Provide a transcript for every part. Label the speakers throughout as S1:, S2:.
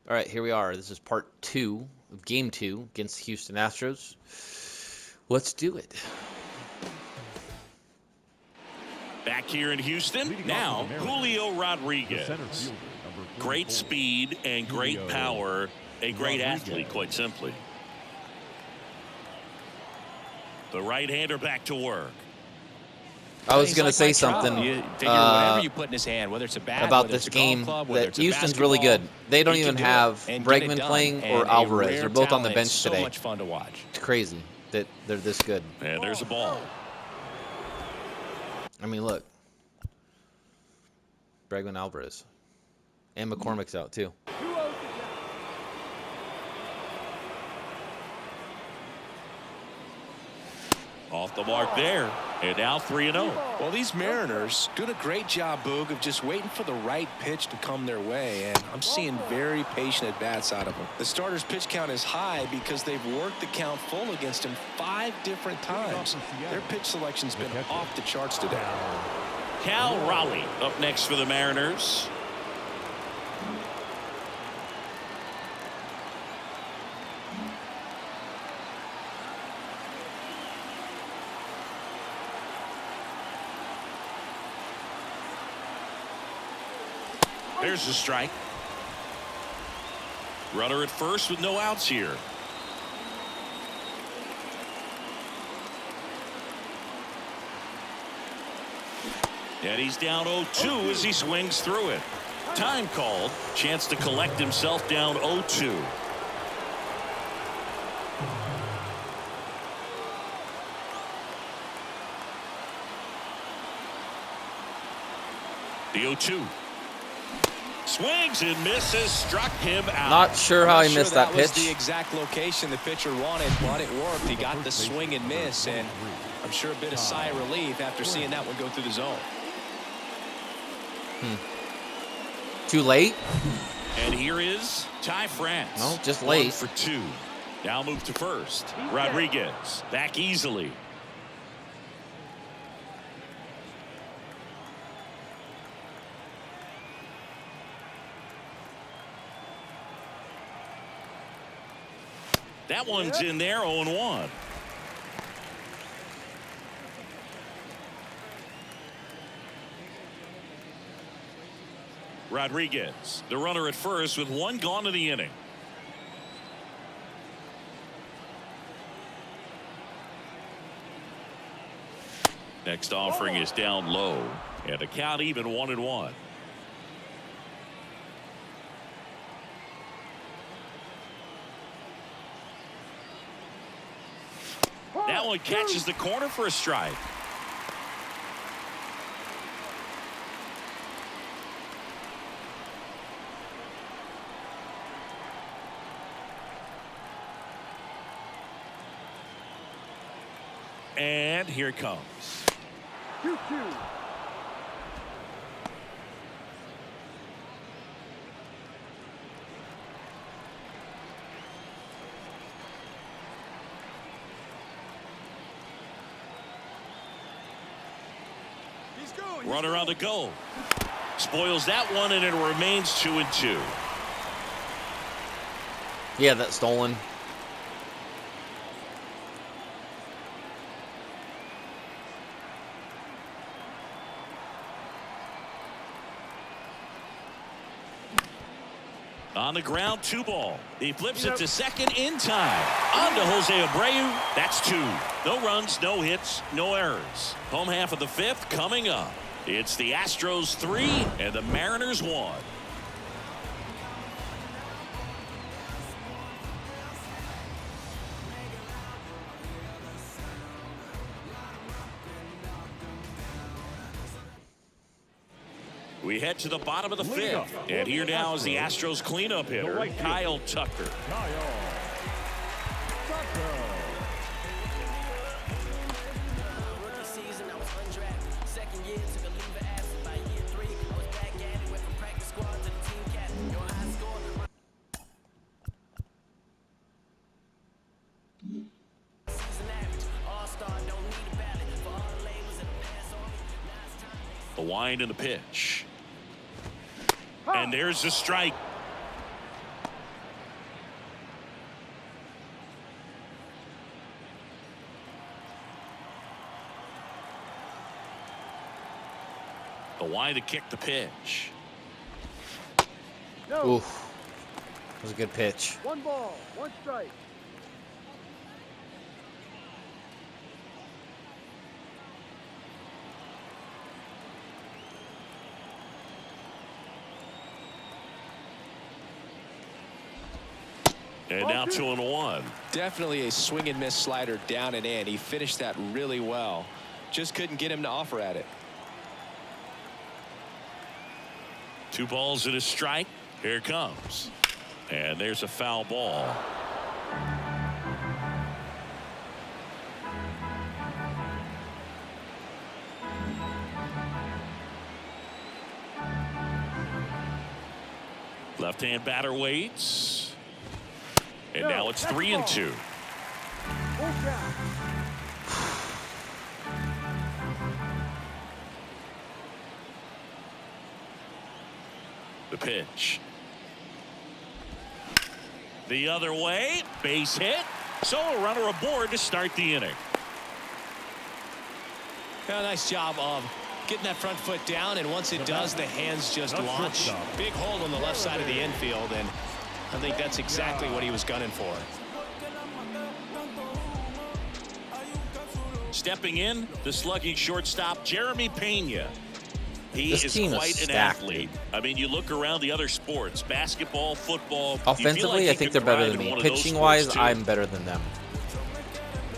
S1: All right, here we are. This is part 2 of Game 2 against the Houston Astros. Let's do it.
S2: Back here in Houston, now Julio Rodriguez. Great speed and great power. A great athlete, quite simply. The right-hander back to work.
S1: I was going to say something
S3: whatever you put in his hand, whether it's a bat,
S1: about this game, that Houston's really good. They don't even have Bregman playing or Alvarez. They're both on the bench today.
S3: So much fun to watch.
S1: It's crazy that they're this good.
S2: And there's a ball.
S1: I mean, look. Bregman, Alvarez. And McCormick's out, too.
S2: Off the mark there. And now 3-0.
S3: Well, these Mariners doing a great job, Boog, of just waiting for the right pitch to come their way. And I'm seeing very patient at-bats out of them. The starter's pitch count is high because they've worked the count full against him 5 different times. Their pitch selection's been off the charts today.
S2: Cal Raleigh up next for the Mariners. There's the strike. Runner at first with no outs here. And he's down 0-2 as he swings through it. Time called. Chance to collect himself down 0-2. The 0-2. Swings and misses, struck him out.
S1: Not sure how he missed that pitch.
S3: Was the exact location the pitcher wanted, but it worked. He got the swing and miss, and I'm sure a bit of sigh of relief after seeing that one go through the zone.
S1: Too late?
S2: And here is Ty France.
S1: No, just late.
S2: 1 for 2. Now move to first. Rodriguez back easily. That one's in there, 0-1. Rodriguez, the runner at first with 1 gone in the inning. Next offering is down low, and the count even 1-1. That one catches the corner for a strike. And here it comes. 2-2. Runner on the go. Spoils that one, and it remains 2-2.
S1: Yeah, that's stolen.
S2: On the ground, 2 ball. He flips it to second in time. On to Jose Abreu. That's 2. No runs, no hits, no errors. Home half of the 5th coming up. It's the Astros 3 and the Mariners 1. We head to the bottom of the 5th. And here now is the Astros cleanup hitter, Kyle Tucker. The wind and the pitch. And there's the strike. The wide to kick the pitch.
S1: Oof. That was a good pitch.
S4: 1 ball, 1 strike.
S2: And now 2-1.
S3: Definitely a swing and miss slider down and in. He finished that really well. Just couldn't get him to offer at it.
S2: 2 balls and a strike. Here it comes. And there's a foul ball. Left-hand batter waits. And now it's 3-2. The pitch. The other way. Base hit. So a runner aboard to start the inning.
S3: Yeah, nice job of getting that front foot down, and once it does, the hands just launch. Big hole on the left side of the infield, and I think that's exactly what he was gunning for.
S2: Stepping in, the slugging shortstop, Jeremy Pena. He
S1: This
S2: is
S1: team is
S2: quite an
S1: stacked,
S2: athlete. I mean, you look around the other sports, basketball, football.
S1: Offensively, I think they're better than me. Pitching-wise, I'm better than them.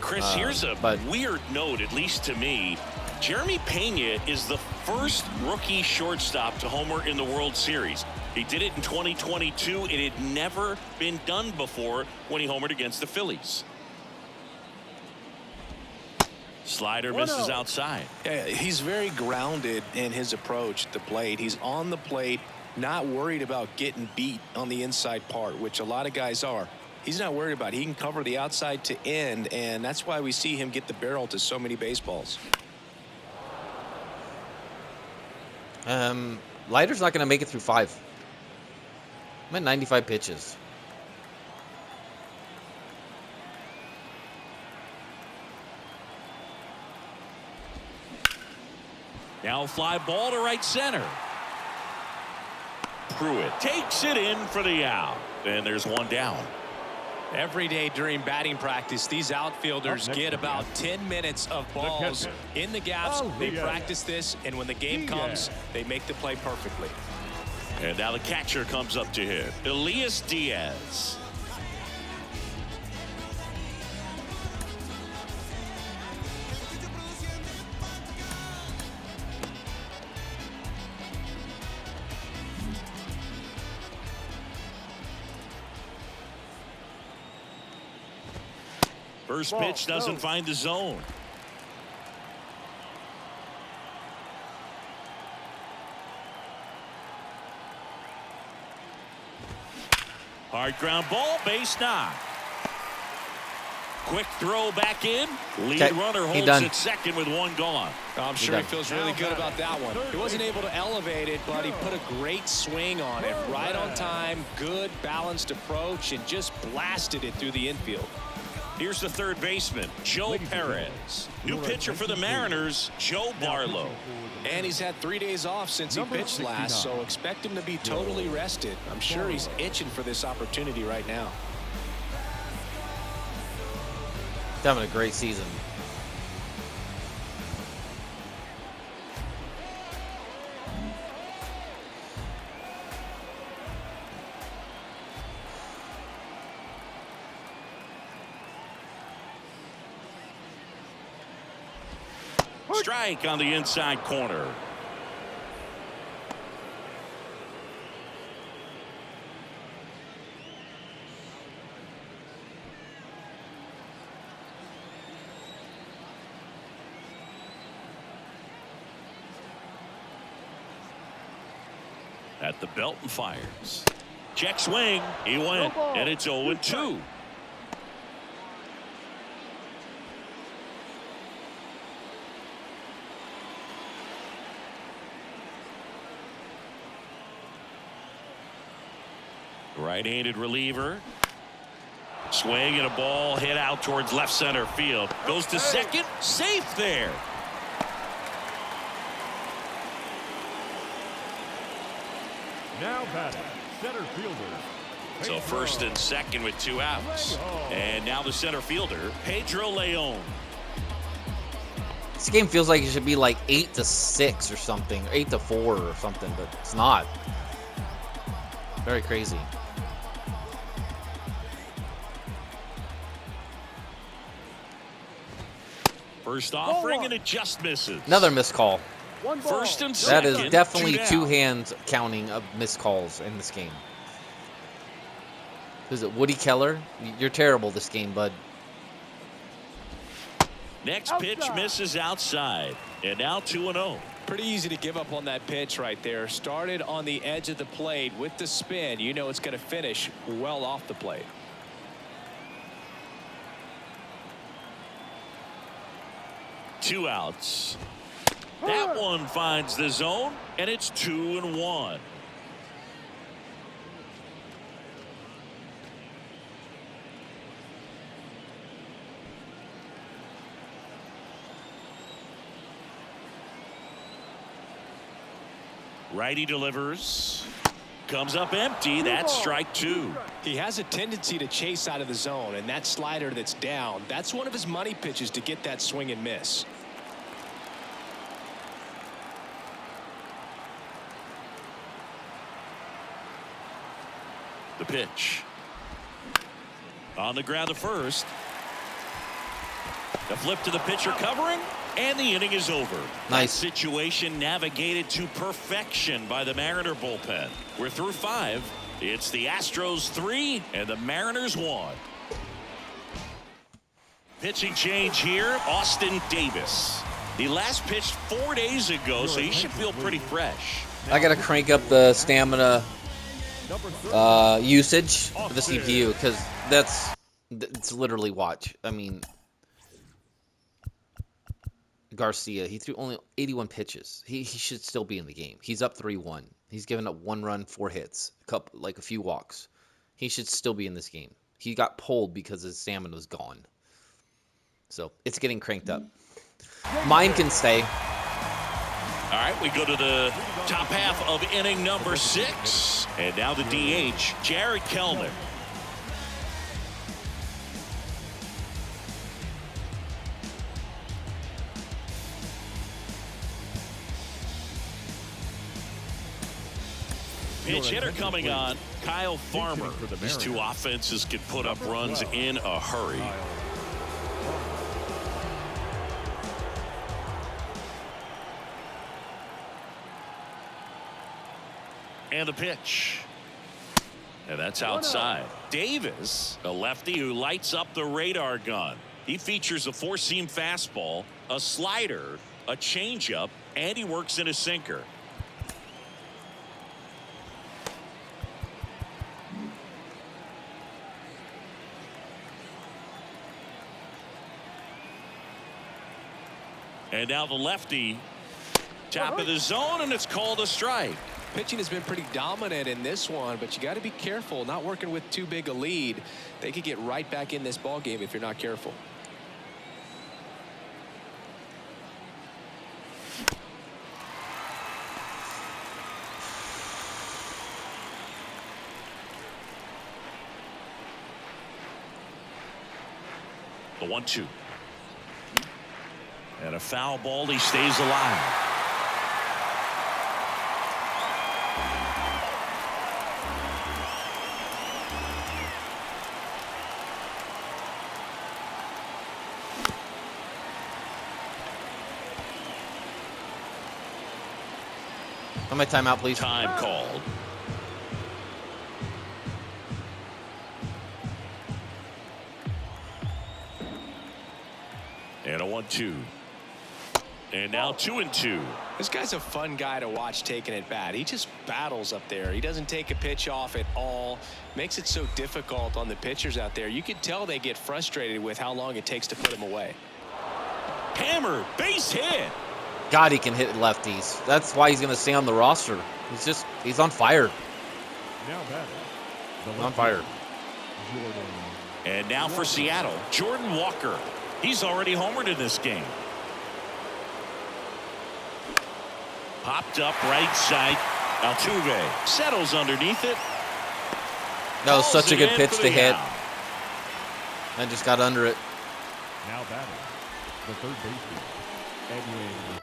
S2: Chris, here's a weird note, at least to me. Jeremy Pena is the first rookie shortstop to homer in the World Series. He did it in 2022. It had never been done before when he homered against the Phillies. Slider misses outside.
S3: Yeah, he's very grounded in his approach at the plate. He's on the plate, not worried about getting beat on the inside part, which a lot of guys are. He's not worried about it. He can cover the outside to end, and that's why we see him get the barrel to so many baseballs.
S1: Leiter's not going to make it through 5. I'm at 95 pitches.
S2: Now a fly ball to right center. Pruitt takes it in for the out. And there's one down.
S3: Every day during batting practice, these outfielders get about 10 minutes of balls in the gaps. They practice this, and when the game comes, they make the play perfectly.
S2: And now the catcher comes up to him, Elias Diaz. First pitch doesn't find the zone. Hard ground ball, base knock. Quick throw back in. Lead runner holds at second with one gone.
S3: I'm sure he feels really good about that one. He wasn't able to elevate it, but he put a great swing on it. Right on time, good balanced approach, and just blasted it through the infield.
S2: Here's the third baseman, Joe Perez. New pitcher for the Mariners, Joe Barlow.
S3: And he's had 3 days off since he pitched last, so expect him to be totally rested. I'm sure he's itching for this opportunity right now.
S1: He's having a great season.
S2: Strike on the inside corner. At the belt and fires. Check swing. He went, and it's 0-2. Right-handed reliever. Swing and a ball hit out towards left center field. Goes to second. Safe there.
S4: Now batting, center fielder.
S2: So first and second with 2 outs. And now the center fielder, Pedro Leon.
S1: This game feels like it should be like 8-6 or something, 8-4 or something, but it's not. Very crazy.
S2: First offering, and it just misses.
S1: Another missed call.
S2: First and
S1: That
S2: second.
S1: is definitely
S2: 2
S1: two
S2: down.
S1: hands counting of missed calls in this game. Is it Woody Keller? You're terrible this game, bud.
S2: Next pitch misses outside. And now 2-0.
S3: Pretty easy to give up on that pitch right there. Started on the edge of the plate with the spin. You know it's going to finish well off the plate.
S2: Two outs. That one finds the zone, and it's 2-1. Righty delivers. Comes up empty. That's strike 2.
S3: He has a tendency to chase out of the zone, and that slider that's down, that's one of his money pitches to get that swing and miss.
S2: The pitch. On the ground to first. The flip to the pitcher covering, and the inning is over.
S1: Nice.
S2: That situation navigated to perfection by the Mariner bullpen. We're through 5. It's the Astros 3 and the Mariners 1. Pitching change here, Austin Davis. He last pitched 4 days ago, so he should feel pretty fresh.
S1: I gotta crank up the stamina usage for the CPU because it's literally watch. I mean, Garcia, he threw only 81 pitches. He should still be in the game. He's up 3-1. He's given up 1 run, 4 hits, a few walks. He should still be in this game. He got pulled because his stamina was gone. So it's getting cranked up. Mine can stay.
S2: All right, we go to the top half of inning number 6. And now the DH, Jared Kellner. Pitch hitter coming on, Kyle Farmer. These two offenses can put up runs in a hurry. And the pitch. And that's outside. Davis, a lefty who lights up the radar gun. He features a 4-seam fastball, a slider, a changeup, and he works in a sinker. And now the lefty, top of the zone, and it's called a strike.
S3: Pitching has been pretty dominant in this one, but you got to be careful not working with too big a lead. They could get right back in this ball game if you're not careful.
S2: The 1-2. And a foul ball. He stays alive.
S1: On my timeout, please.
S2: Time called. And a 1-2. And now 2-2.
S3: This guy's a fun guy to watch taking at bat. He just battles up there. He doesn't take a pitch off at all. Makes it so difficult on the pitchers out there. You can tell they get frustrated with how long it takes to put him away.
S2: Hammer, base hit.
S1: God, he can hit lefties. That's why he's going to stay on the roster. He's on fire.
S4: Now batting, the
S1: On fire.
S4: Jordan.
S2: And now for Seattle, Jordan Walker. He's already homered in this game. Popped up right side. Altuve settles underneath it.
S1: That was
S2: Hauls
S1: such a
S2: it
S1: good
S2: in
S1: pitch
S2: for
S1: to
S2: the
S1: hit.
S2: out.
S1: I just got under it.
S4: Now batting, the third baseman, Edwin.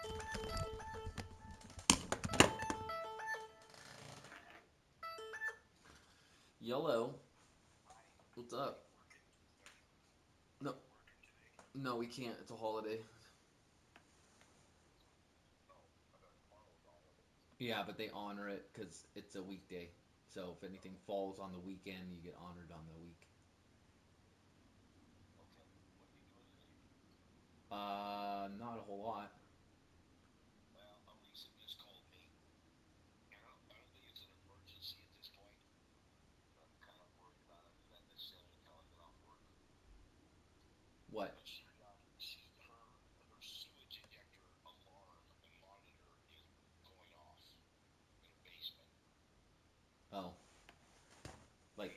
S1: Yellow. What's up? No, no, we can't. It's a holiday. Yeah, but they honor it because it's a weekday. So if anything falls on the weekend, you get honored on the week. Not a whole lot. What? Oh, like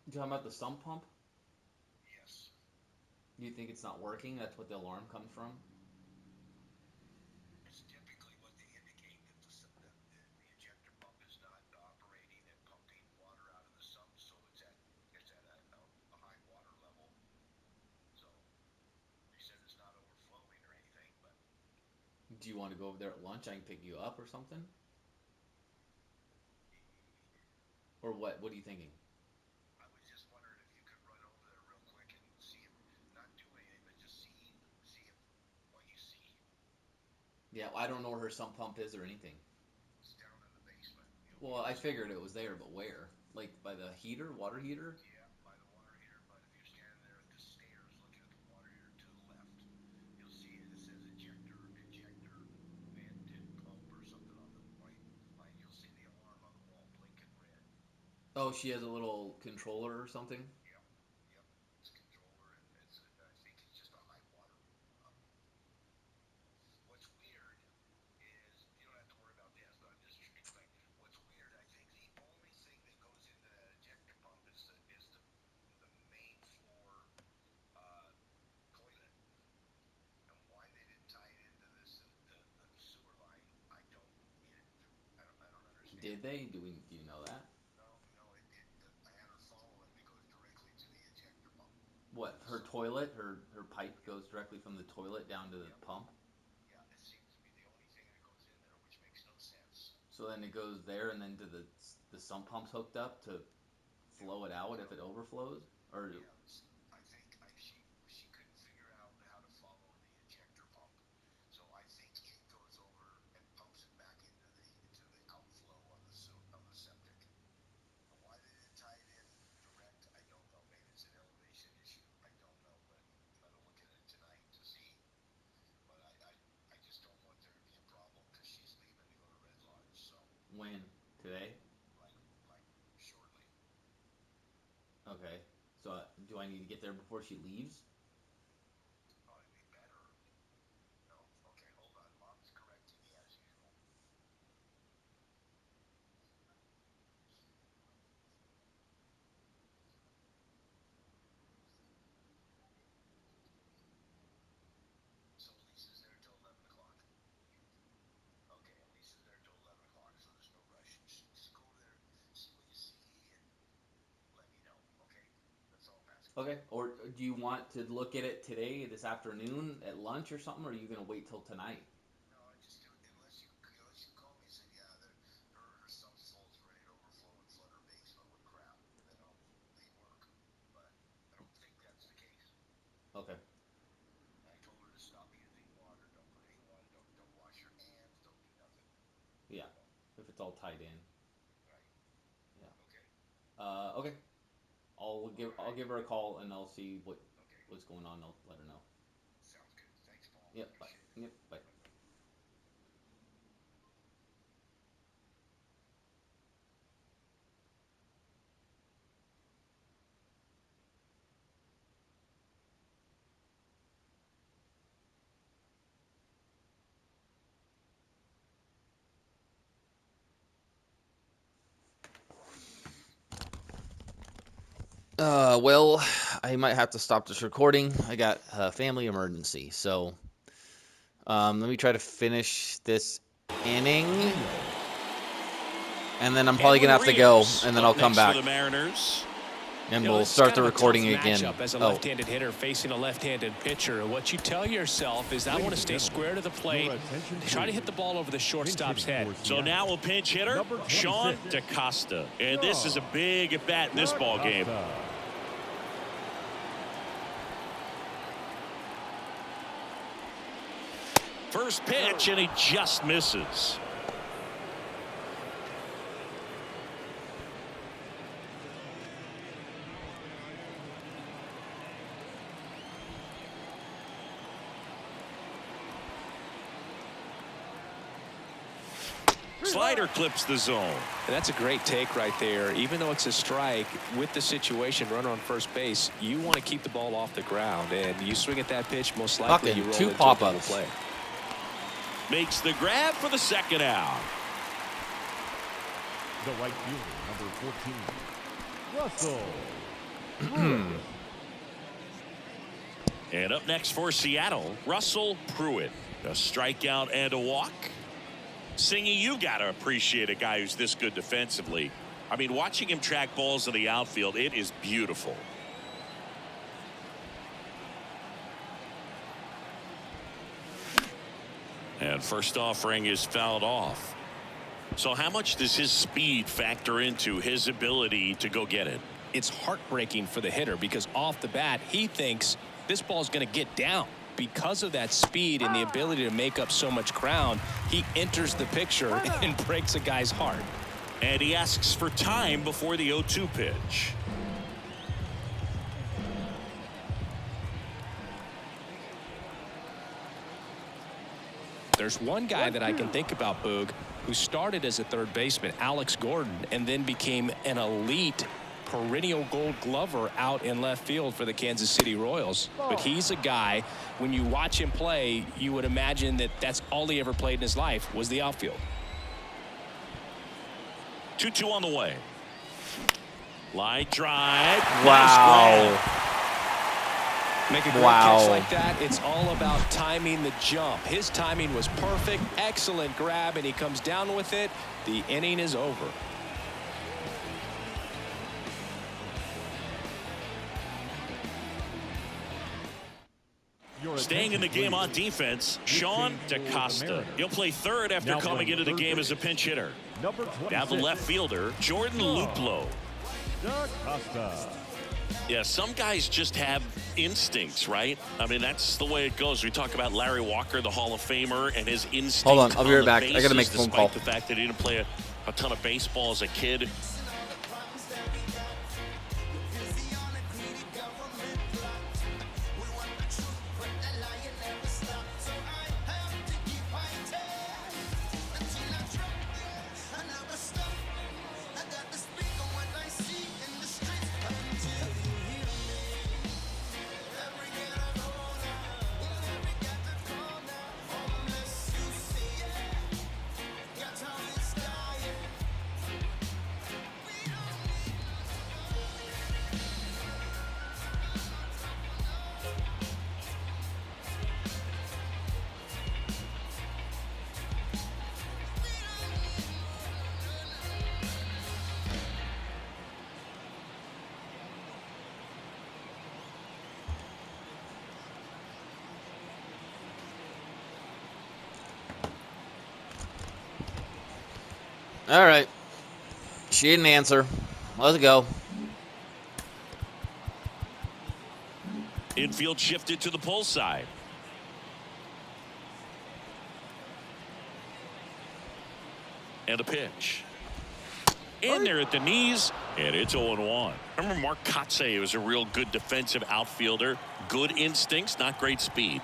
S1: you talking about the sump pump? You think it's not working? That's what the alarm comes from. Do you want to go over there at lunch? I can pick you up or something. Or what? What are you thinking? Yeah, I don't know where her sump pump is or anything. Well, I figured it was there, but where? Like by the heater, water heater? Oh, she has a little controller or something. Did they? Do you know that? What? Her toilet, her pipe goes directly from the toilet down to the pump. So then it goes there and then to the sump pump's hooked up to flow it out if it overflows or when today? Okay. So do I need to get there before she leaves? Okay. Or do you want to look at it today, this afternoon, at lunch or something, or are you gonna wait till tonight? Okay. Yeah. If it's all tied in. Yeah. Okay. I'll give her a call and I'll see what's going on. I'll let her know. Yep. Bye. Yep. Bye. Well, I might have to stop this recording. I got a family emergency, so let me try to finish this inning, and then I'm probably gonna have to go, and then I'll come back,
S2: For the Mariners.
S1: and
S3: You know,
S1: we'll
S3: it's
S1: start
S3: kind
S1: the
S3: of a tough
S1: recording again.
S3: matchup as a
S1: Oh,
S3: left-handed hitter facing a left-handed pitcher. What you tell yourself is, I want to stay square to the plate, try to hit the ball over the shortstop's head.
S2: So now a pinch hitter, Sean DaCosta. And this is a big at bat in this ball game. First pitch, and he just misses. Slider clips the zone.
S3: And that's a great take right there. Even though it's a strike, with the situation, runner on first base, you want to keep the ball off the ground. And you swing at that pitch, most likely
S1: Fucking
S3: you roll
S1: two
S3: into a double
S1: pop-ups.
S3: play.
S2: Makes the grab for the second out.
S4: The right fielder, number 14, Russell.
S2: And up next for Seattle, Russell Pruitt. A strikeout and a walk. Singy, you got to appreciate a guy who's this good defensively. I mean, watching him track balls in the outfield, it is beautiful. And first offering is fouled off. So how much does his speed factor into his ability to go get it?
S3: It's heartbreaking for the hitter because off the bat, he thinks this ball's going to get down. Because of that speed and the ability to make up so much ground, he enters the picture and breaks a guy's heart.
S2: And he asks for time before the 0-2 pitch.
S3: There's one guy that I can think about, Boog, who started as a third baseman, Alex Gordon, and then became an elite perennial Gold Glover out in left field for the Kansas City Royals. But he's a guy, when you watch him play, you would imagine that that's all he ever played in his life was the outfield.
S2: 2-2 on the way. Line drive.
S1: wow.
S2: Nice grab.
S3: Make a great catch like that, it's all about timing the jump. His timing was perfect, excellent grab, and he comes down with it. The inning is over.
S2: Staying in the game on defense, Sean DaCosta. He'll play third after coming into the game as a pinch hitter. Now the left fielder, Jordan Luplow.
S4: DaCosta.
S2: Yeah, some guys just have instincts, right? I mean, that's the way it goes. We talk about Larry Walker, the Hall of Famer, and his instinct.
S1: Hold on, I'll be right
S2: the
S1: back. I gotta
S2: bases,
S1: make a phone
S2: despite
S1: call.
S2: the fact that he didn't play a ton of baseball as a kid.
S1: All right. She didn't answer. Let's go.
S2: Infield shifted to the pull side. And a pitch. In there at the knees, and it's 0-1. Remember Mark Kotsay was a real good defensive outfielder. Good instincts, not great speed.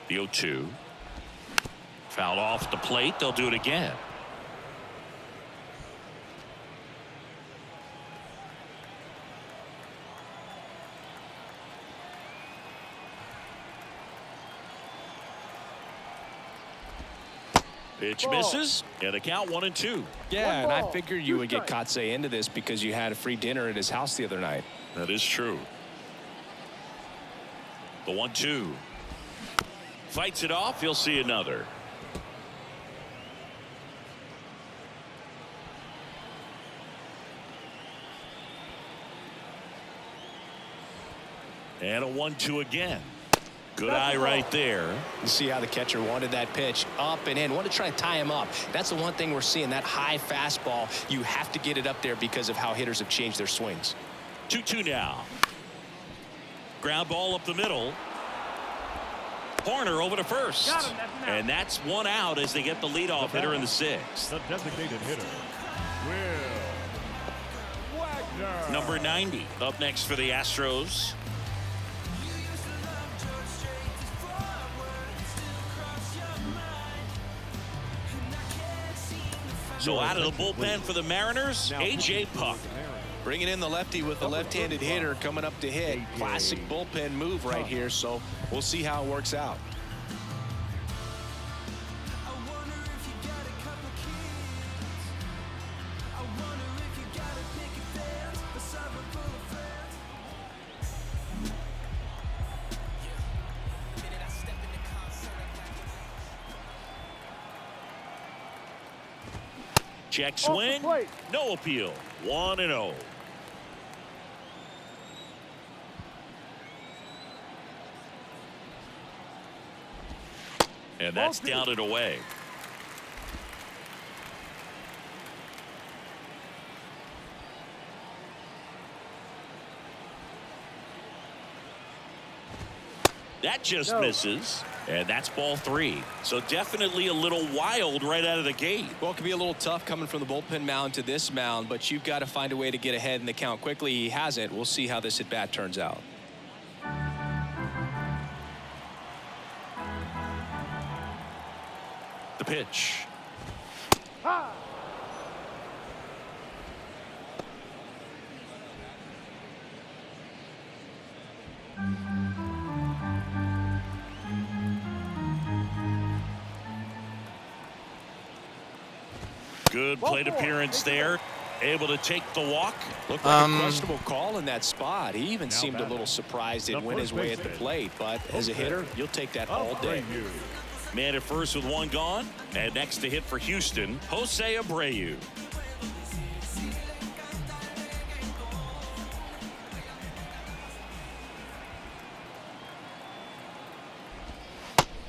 S2: The 0-2. Fouled off the plate. They'll do it again. Pitch misses, and the count 1-2.
S3: Yeah, and I figured you would get Kotsay into this because you had a free dinner at his house the other night.
S2: That is true. The 1-2. Fights it off. He'll see another. And a 1-2 again. Good eye right there.
S3: You see how the catcher wanted that pitch up and in. Want to try to tie him up. That's the one thing we're seeing, that high fastball. You have to get it up there because of how hitters have changed their swings.
S2: 2-2 now. Ground ball up the middle. Horner over to first. And that's one out as they get the leadoff hitter in the sixth.
S4: The designated hitter, Will Wagner.
S2: Number 90 up next for the Astros. So out of the bullpen for the Mariners, A.J. Puck.
S3: Bringing in the lefty with the left-handed hitter coming up to hit. Classic bullpen move right here, so we'll see how it works out.
S2: Check swing. No appeal. 1-0. And that's down and away. That just misses. And that's ball 3. So definitely a little wild right out of the gate.
S3: Well, it can be a little tough coming from the bullpen mound to this mound, but you've got to find a way to get ahead in the count quickly. He hasn't. We'll see how this at bat turns out.
S2: The pitch. Good plate appearance there. Able to take the walk.
S3: Looked like a questionable call in that spot. He even seemed a little surprised it went his way at the plate. But as a hitter, you'll take that all day.
S2: Man at first with one gone. And next to hit for Houston, Jose Abreu.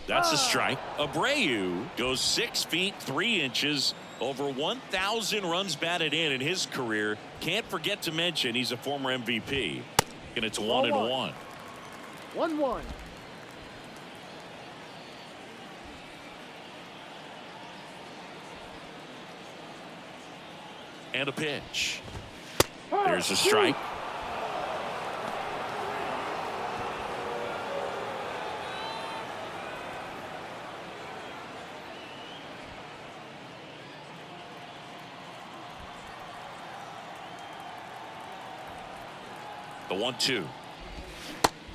S2: That's a strike. Abreu goes 6 feet 3 inches. Over 1,000 runs batted in his career. Can't forget to mention he's a former MVP. And it's 1-1.
S5: 1-1.
S2: And a pitch. There's a strike. The 1-2.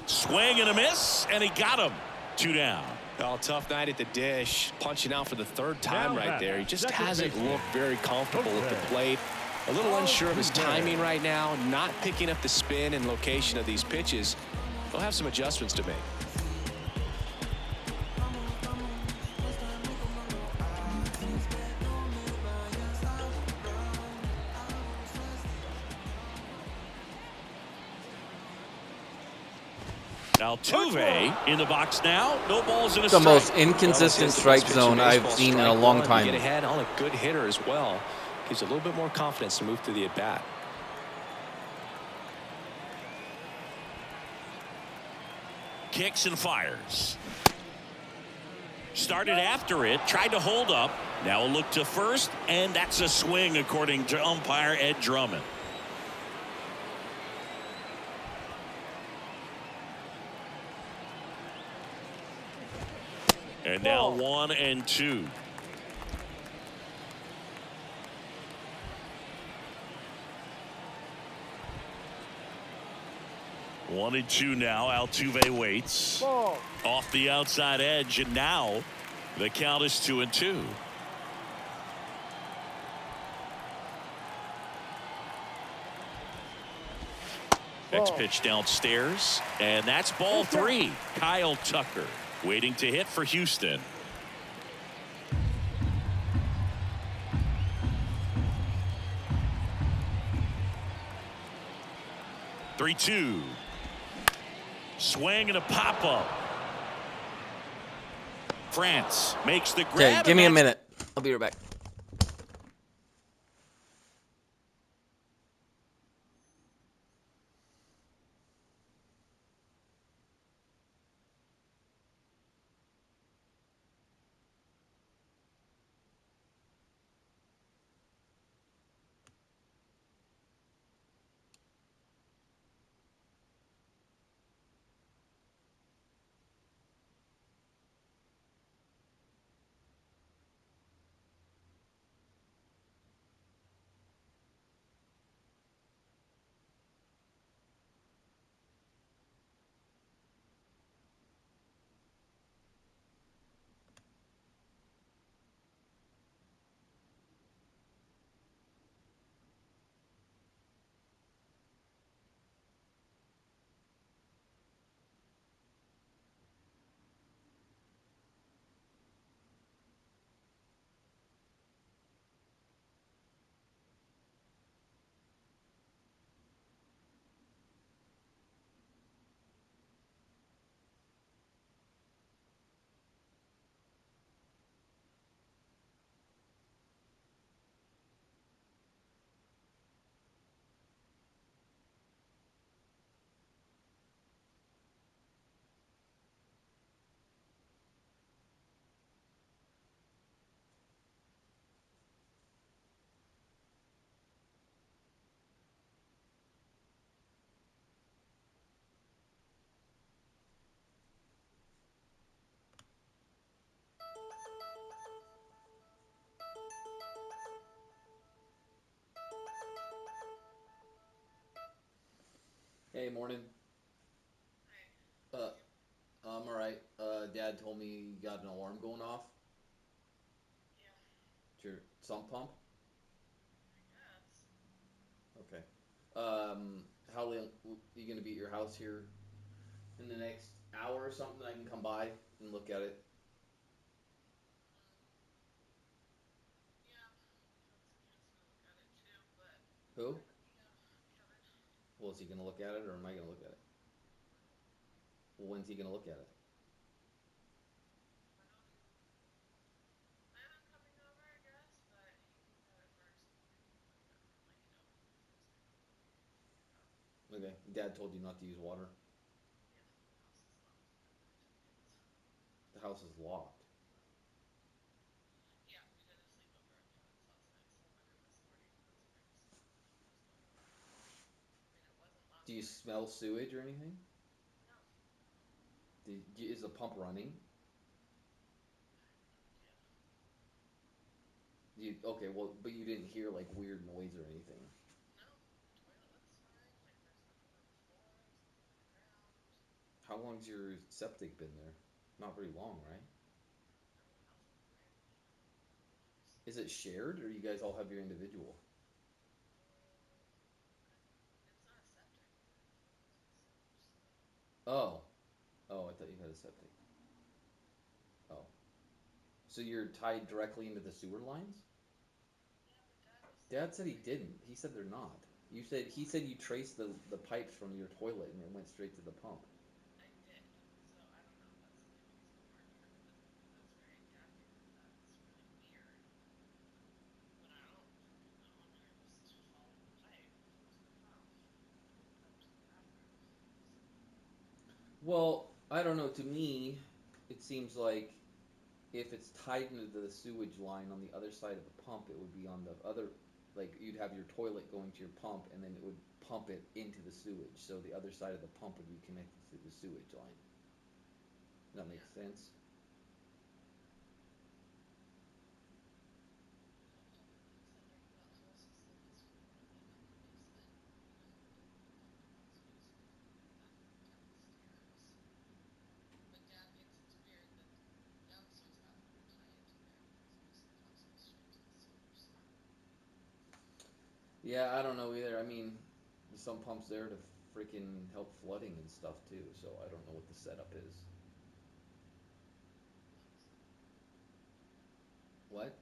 S2: Swing and a miss, and he got him. 2 down.
S3: Oh, tough night at the dish. Punching out for the 3rd time right there. He just hasn't looked very comfortable at the plate. A little unsure of his timing right now. Not picking up the spin and location of these pitches. He'll have some adjustments to make.
S2: Altuve in the box now. No balls in a
S1: The
S2: strike.
S1: most inconsistent strike zone I've seen in a long time.
S3: Get ahead on a good hitter as well. Gives a little bit more confidence to move through the at-bat.
S2: Kicks and fires. Started after it. Tried to hold up. Now a look to first. And that's a swing according to umpire Ed Drummond. And now 1-2. One and two now. Altuve waits. Off the outside edge, and now the count is 2-2. Next
S5: Ball.
S2: pitch downstairs, and that's ball
S5: Pitch out.
S2: 3. Kyle Tucker waiting to hit for Houston. Three-two. Swing and a pop-up. France makes the
S1: Okay,
S2: grab.
S1: give me a
S2: and
S1: minute. I'll be right back. Hey, morning. Uh, I'm alright. Dad told me you got an alarm going off. It's your sump pump? Okay. How long you gonna be at your house here in the next hour or something? I can come by and look at it. Who? Well, is he gonna look at it or am I gonna look at it? Well, when's he gonna look at it? Okay. Dad told you not to use water. The house is locked. Do you smell sewage or anything? Is the pump running? Okay, well, but you didn't hear like weird noise or anything. How long's your septic been there? Not very long, right? Is it shared or you guys all have your individual? Oh. Oh, I thought you had a septic. Oh. So you're tied directly into the sewer lines? Dad said he didn't. He said they're not. He said you traced the pipes from your toilet and it went straight to the pump. Well, I don't know. To me, it seems like if it's tied into the sewage line on the other side of the pump, it would be on the other, like you'd have your toilet going to your pump and then it would pump it into the sewage. So the other side of the pump would be connected to the sewage line. Does that make sense? Yeah, I don't know either. I mean, there's some pumps there to freaking help flooding and stuff too. So I don't know what the setup is. What?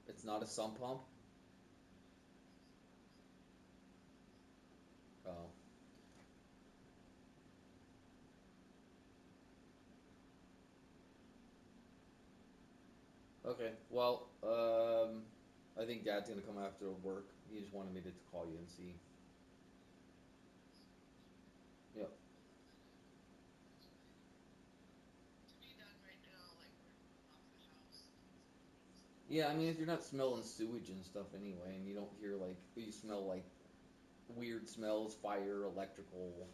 S1: It's not a sump pump? Oh. Okay. Well, I think Dad's gonna come after work. He just wanted me to call you and see. Yep. Yeah, I mean, if you're not smelling sewage and stuff anyway, and you don't hear like you smell like weird smells, fire, electrical,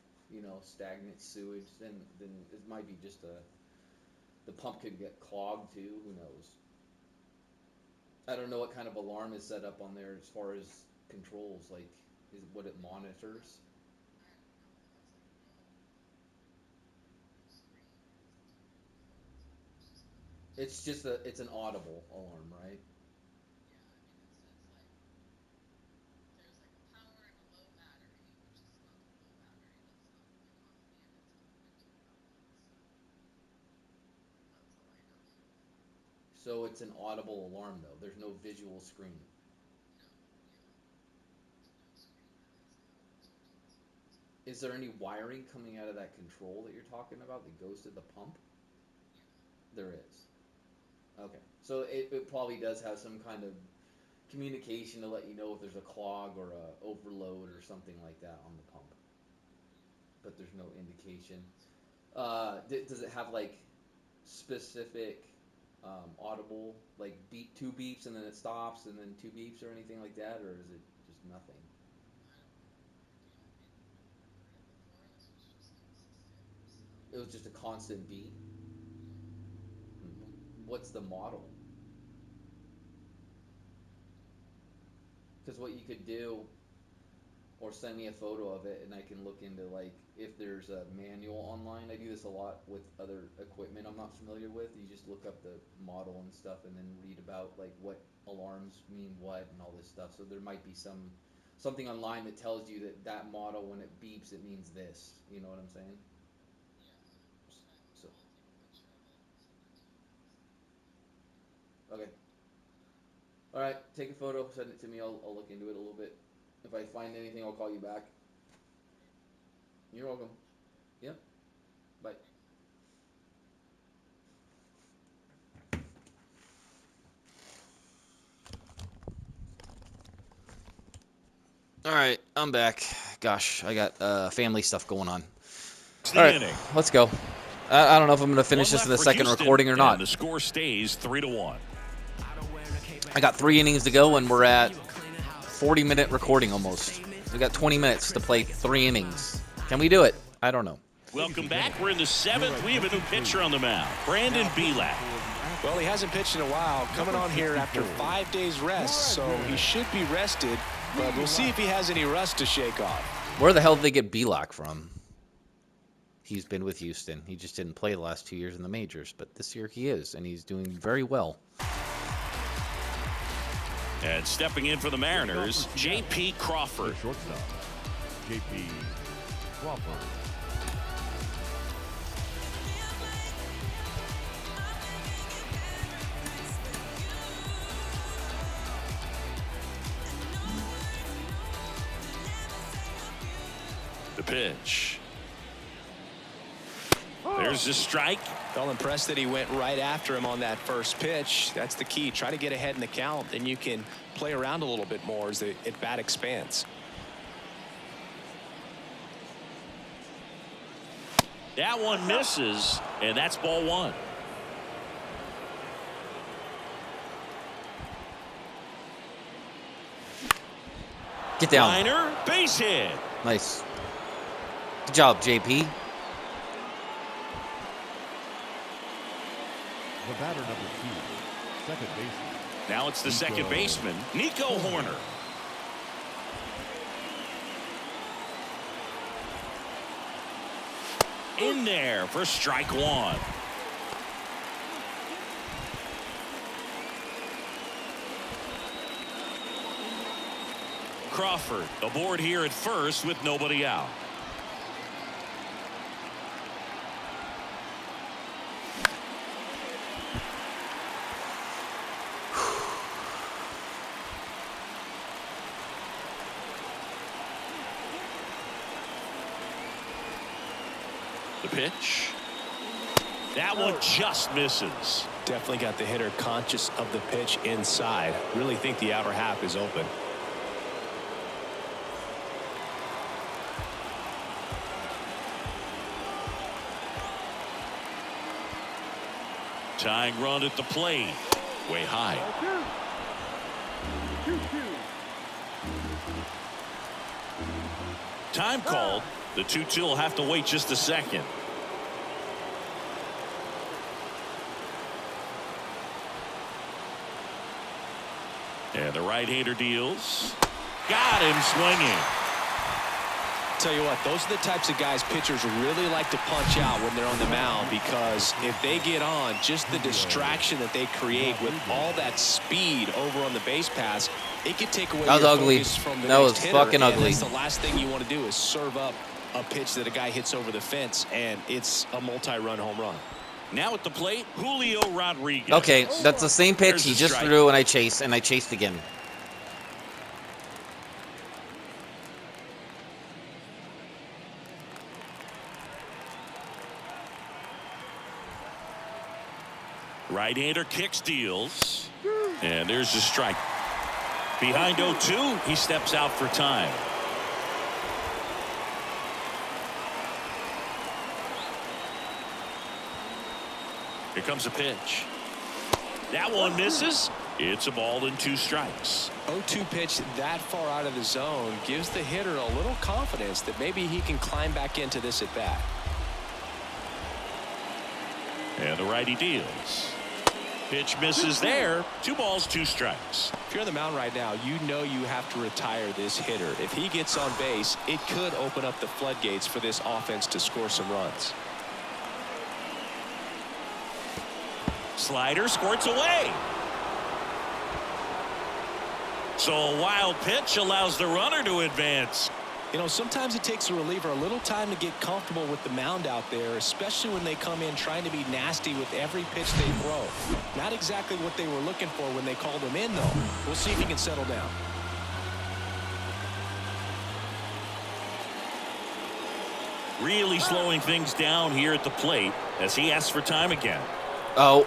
S1: stagnant sewage, then it might be just the pump could get clogged too. Who knows? I don't know what kind of alarm is set up on there as far as controls, like is what it monitors. It's an audible alarm, right? So it's an audible alarm though. There's no visual screen. Is there any wiring coming out of that control that you're talking about that goes to the pump? There is. Okay. So it probably does have some kind of communication to let you know if there's a clog or a overload or something like that on the pump. But there's no indication. Does it have like specific audible like beep two beeps and then it stops and then two beeps or anything like that, or is it just nothing? It was just a constant beat. What's the model? Because what you could do, or send me a photo of it, and I can look into like if there's a manual online. I do this a lot with other equipment I'm not familiar with. You just look up the model and stuff, and then read about like what alarms mean what and all this stuff. So there might be something online that tells you that that model when it beeps it means this. You know what I'm saying? So okay, all right. Take a photo, send it to me. I'll look into it a little bit. If I find anything, I'll call you back. You're welcome. Yep. Bye. All right, I'm back. Gosh, I got family stuff going on.
S2: It's
S1: All
S2: the
S1: right,
S2: inning.
S1: let's go. I don't know if I'm going to finish
S2: One
S1: this in
S2: left
S1: the
S2: for
S1: second
S2: Houston,
S1: recording or
S2: and
S1: not.
S2: the score stays 3-1.
S1: I got 3 innings to go, and we're at 40-minute recording almost. We got 20 minutes to play 3 innings. Can we do it? I don't know.
S2: Welcome back. We're in the 7th. We have a new pitcher on the mound, Brandon Belak.
S3: Well, he hasn't pitched in a while, coming on here after 5 days rest, so he should be rested, but we'll see if he has any rust to shake off.
S1: Where the hell did they get Belak from? He's been with Houston. He just didn't play the last 2 years in the majors, but this year he is, and he's doing very well.
S2: And stepping in for the Mariners, J.P. Crawford.
S4: Shortstop, J.P. Crawford.
S2: The pitch. There's the strike.
S3: Well, impressed that he went right after him on that first pitch. That's the key. Try to get ahead in the count, then you can play around a little bit more as the at-bat expands.
S2: That one misses, and that's ball 1.
S1: Get down.
S2: Liner, base hit.
S1: Nice. Good job, JP.
S4: The batter number 2, second baseman.
S2: Now it's the second baseman, Nico Horner. In there for strike 1. Crawford aboard here at first with nobody out. The pitch. That one just misses.
S3: Definitely got the hitter conscious of the pitch inside. Really think the outer half is open.
S2: Tying run at the plate. Way high.
S5: 2-2.
S2: Time called. The 2-2 will have to wait just a second. And the right-hander deals. Got him swinging.
S3: Tell you what, those are the types of guys pitchers really like to punch out when they're on the mound, because if they get on, just the distraction that they create with all that speed over on the base pass, it could take away
S1: That was
S3: your
S1: ugly.
S3: focus from the
S1: That
S3: next
S1: was
S3: hitter,
S1: fucking
S3: and
S1: ugly.
S3: that's the last thing you want to do is serve up a pitch that a guy hits over the fence, and it's a multi-run home run.
S2: Now at the plate, Julio Rodriguez.
S1: Okay, that's the same pitch
S2: There's
S1: he
S2: a
S1: just
S2: strike.
S1: threw, and I chased again.
S2: Right-hander kicks, deals. And there's a strike. Behind 0-2, he steps out for time. Here comes a pitch. That one misses. It's a ball and 2 strikes.
S3: 0-2 pitch that far out of the zone gives the hitter a little confidence that maybe he can climb back into this at bat.
S2: And the righty deals. Pitch misses there. 2 balls, 2 strikes.
S3: If you're on the mound right now, you know you have to retire this hitter. If he gets on base, it could open up the floodgates for this offense to score some runs.
S2: Slider squirts away. So a wild pitch allows the runner to advance.
S3: You know, sometimes it takes a reliever a little time to get comfortable with the mound out there, especially when they come in trying to be nasty with every pitch they throw. Not exactly what they were looking for when they called him in, though. We'll see if he can settle down.
S2: Really slowing things down here at the plate as he asks for time again.
S1: Oh.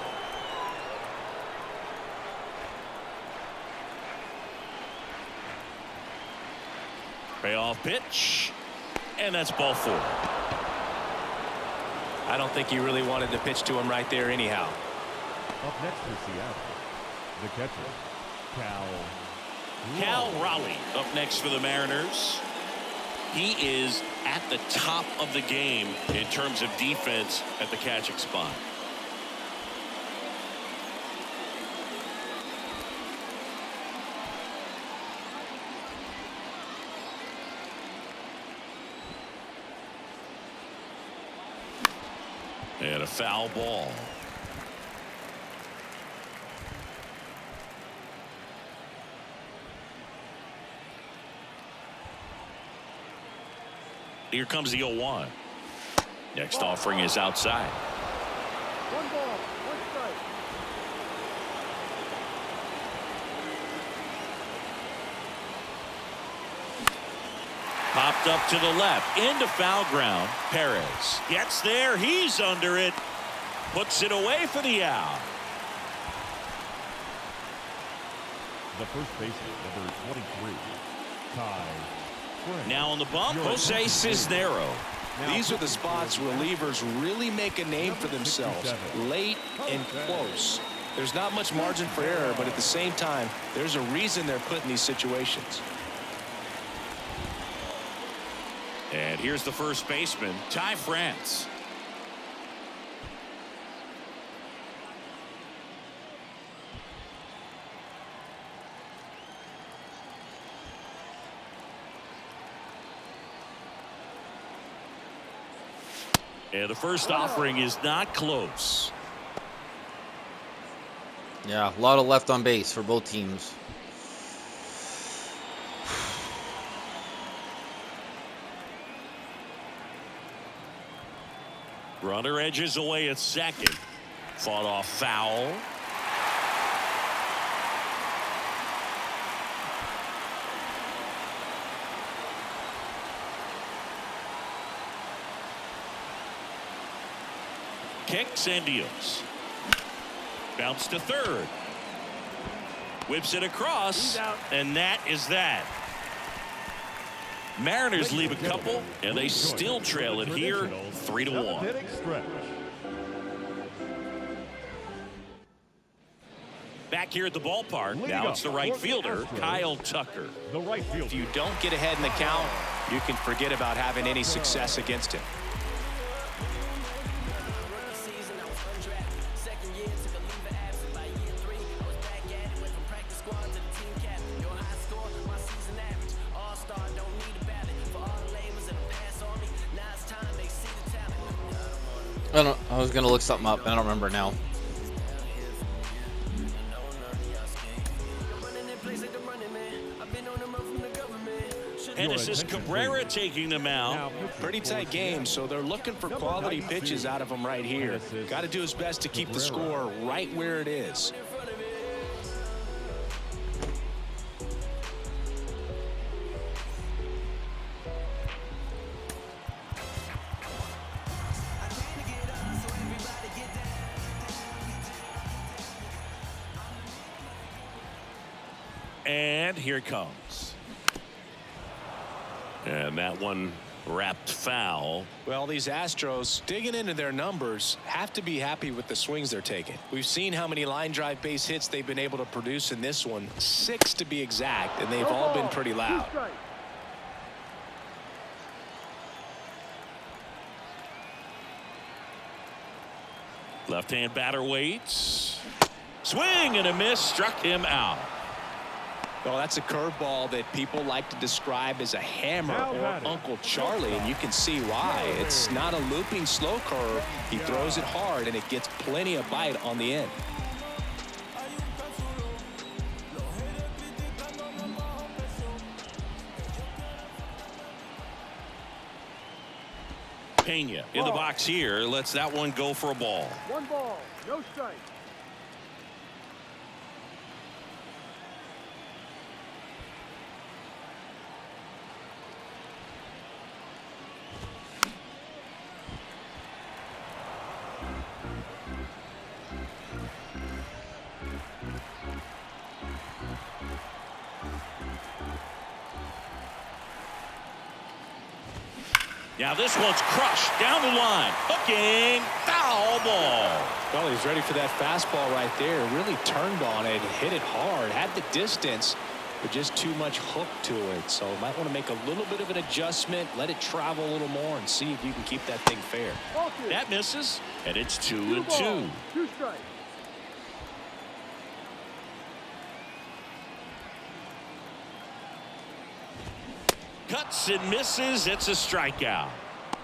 S2: Payoff pitch. And that's ball 4.
S3: I don't think he really wanted to pitch to him right there anyhow.
S4: Up next for Seattle, the catcher,
S2: Cal Raleigh up next for the Mariners. He is at the top of the game in terms of defense at the catching spot. And a foul ball. Here comes the 0-1. Next offering is outside.
S5: 1 ball, 1 strike.
S2: Popped up to the left into foul ground. Perez gets there. He's under it. Puts it away for the out.
S4: The first baseman, number 23, Ty Frank.
S2: Now on the bump, Jose Cisnero.
S3: These are the spots relievers really make a name for themselves. Late and close. There's not much margin for error, but at the same time, there's a reason they're put in these situations.
S2: And here's the first baseman, Ty France. And the first offering is not close.
S1: Yeah, a lot of left on base for both teams.
S2: Runner edges away at second. Fought off foul. Kicks and deals. Bounce to third. Whips it across, and that is that. Mariners leave a couple, and they still trail it here 3-1. Back here at the ballpark, now it's the right fielder, Kyle Tucker.
S3: If you don't get ahead in the count, you can forget about having any success against him.
S1: I was gonna look something up, and I don't remember now.
S2: And this is Cabrera taking them out.
S3: Pretty tight game, so they're looking for quality pitches out of him right here. Got to do his best to keep the score right where it is.
S2: And here it comes. And that one wrapped foul.
S3: Well, these Astros, digging into their numbers, have to be happy with the swings they're taking. We've seen how many line drive base hits they've been able to produce in this one, 6 to be exact, and they've all been pretty loud.
S2: Left-hand batter waits. Swing and a miss, struck him out.
S3: Well, that's a curveball that people like to describe as a hammer or Uncle Charlie, and you can see why. It's not a looping slow curve. He throws it hard, and it gets plenty of bite on the end.
S2: Pena in the box here lets that one go for a ball.
S5: 1 ball, no strike.
S2: Now this one's crushed down the line. Hooking, foul ball.
S3: Well, he's ready for that fastball right there. Really turned on it, hit it hard, had the distance, but just too much hook to it. So might want to make a little bit of an adjustment, let it travel a little more, and see if you can keep that thing fair.
S2: That misses, and it's 2-2.
S5: 2 strikes.
S2: Cuts and misses. It's a strikeout.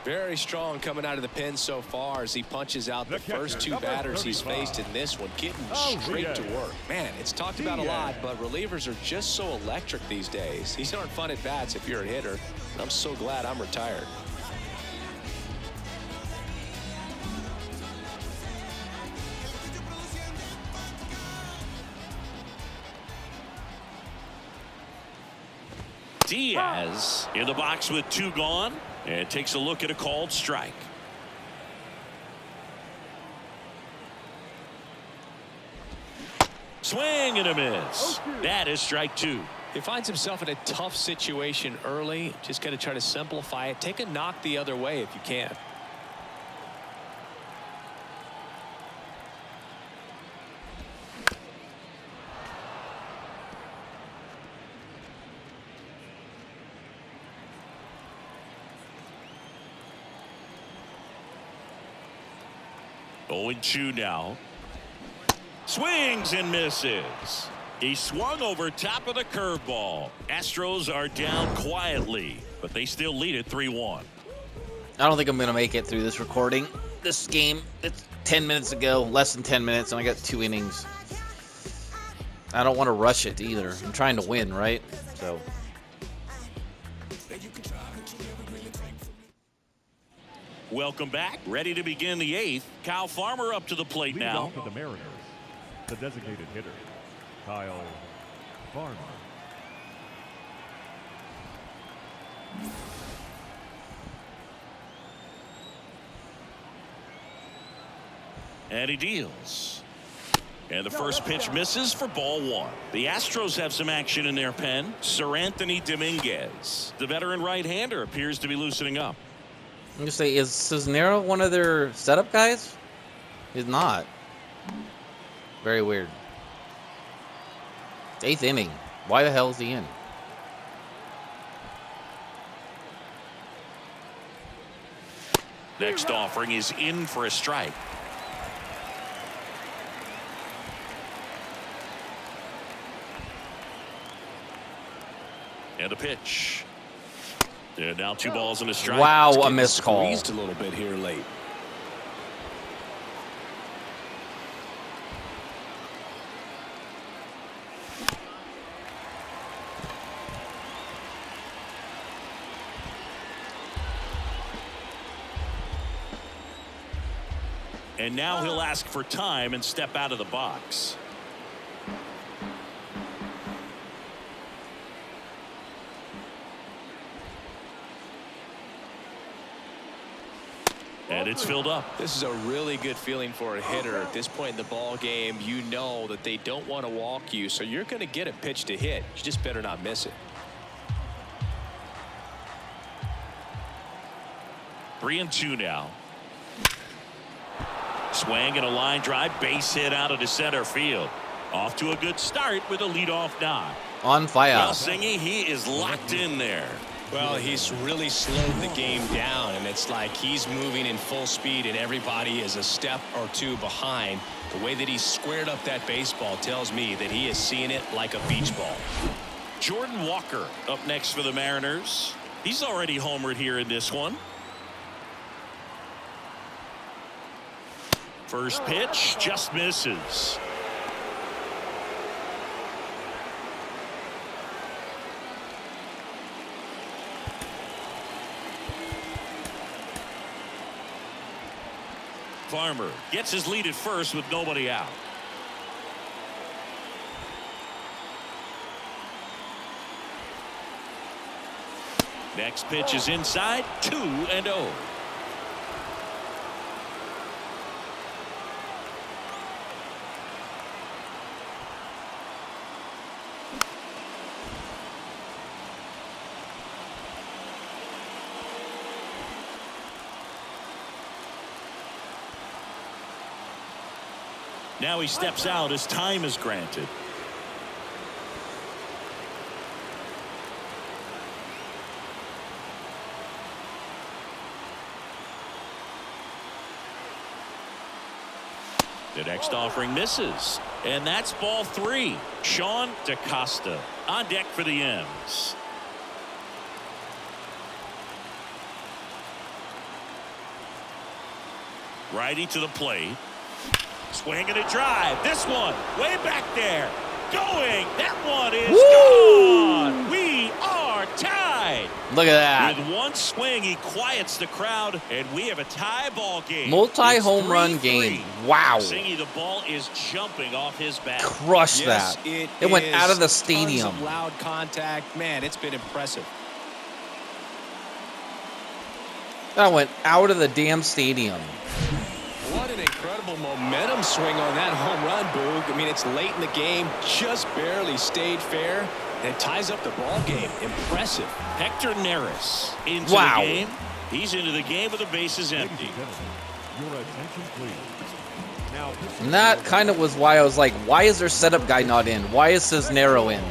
S3: Very strong coming out of the pen so far as he punches out the first 2 batters he's faced in this one, getting straight to work. Man, it's talked about a lot, but relievers are just so electric these days. These aren't fun at bats if you're a hitter. I'm so glad I'm retired.
S2: Diaz in the box with 2 gone, and takes a look at a called strike. Swing and a miss. That is strike 2.
S3: He finds himself in a tough situation early. Just got to try to simplify it. Take a knock the other way if you can.
S2: Owen Chu now. Swings and misses. He swung over top of the curveball. Astros are down quietly, but they still lead it 3-1.
S1: I don't think I'm gonna make it through this recording. This game, it's 10 minutes ago, less than 10 minutes, and I got 2 innings. I don't want to rush it either. I'm trying to win, right? So.
S2: Welcome back. Ready to begin the 8th. Kyle Farmer up to the plate
S4: Leading
S2: now.
S4: off for the Mariners, the designated hitter, Kyle Farmer.
S2: And he deals. And the first pitch misses for ball 1. The Astros have some action in their pen. Sir Anthony Dominguez, the veteran right-hander, appears to be loosening up.
S1: I'm gonna say, is Cisnero one of their setup guys? He's not. Very weird. 8th inning. Why the hell is he in?
S2: Next offering is in for a strike. And a pitch. And now 2 balls and a strike.
S1: Wow,
S3: It's
S1: a
S3: getting
S1: missed call.
S3: Squeezed a little bit here late.
S2: And now he'll ask for time and step out of the box. And it's filled up.
S3: This is a really good feeling for a hitter at this point in the ball game. You know that they don't want to walk you, so you're going to get a pitch to hit. You just better not miss it.
S2: 3-2 now. Swing and a line drive, base hit out of the center field. Off to a good start with a leadoff knock.
S1: On fire.
S2: Well, Singy, he is locked in there.
S3: Well, he's really slowed the game down, and it's like he's moving in full speed, and everybody is a step or 2 behind. The way that he squared up that baseball tells me that he is seeing it like a beach ball.
S2: Jordan Walker up next for the Mariners. He's already homered here in this one. First pitch just misses. Farmer gets his lead at first with nobody out. Next pitch is inside, 2-0. Now he steps out as time is granted. The next offering misses, and that's ball 3. Sean DaCosta on deck for the M's. Righty to the plate. Swing and a drive. This one way back there. Going. That one is gone. We are tied.
S1: Look at that.
S2: With one swing, he quiets the crowd, and we have a tie ball game.
S1: Multi-home
S2: It's
S1: run
S2: 3-3.
S1: game. Wow.
S2: Singy, the ball is jumping off his bat.
S1: Crushed
S3: Yes,
S1: that.
S3: it
S1: Went
S3: is.
S1: out of the
S3: Tons
S1: stadium.
S3: of loud contact. Man, it's been impressive.
S1: That went out of the damn stadium.
S3: What an incredible momentum swing on that home run, Boog. I mean, it's late in the game, just barely stayed fair, and it ties up the ball game. Impressive.
S2: Hector Neris into
S1: Wow.
S2: the game. He's into the game with the bases
S4: Ladies
S2: empty.
S4: and gentlemen, your attention please. Now,
S1: And that kind of was why I was like, why is their setup guy not in? Why is Cisnero in?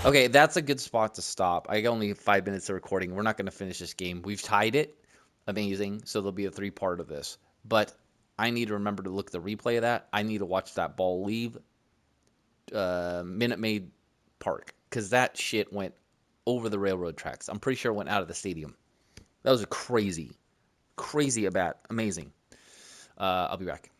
S1: Okay, that's a good spot to stop. I got only 5 minutes of recording. We're not going to finish this game. We've tied it. Amazing. So there'll be a 3-part of this. But I need to remember to look at the replay of that. I need to watch that ball leave Minute Maid Park, because that shit went over the railroad tracks. I'm pretty sure it went out of the stadium. That was a crazy at bat. Amazing. I'll be back.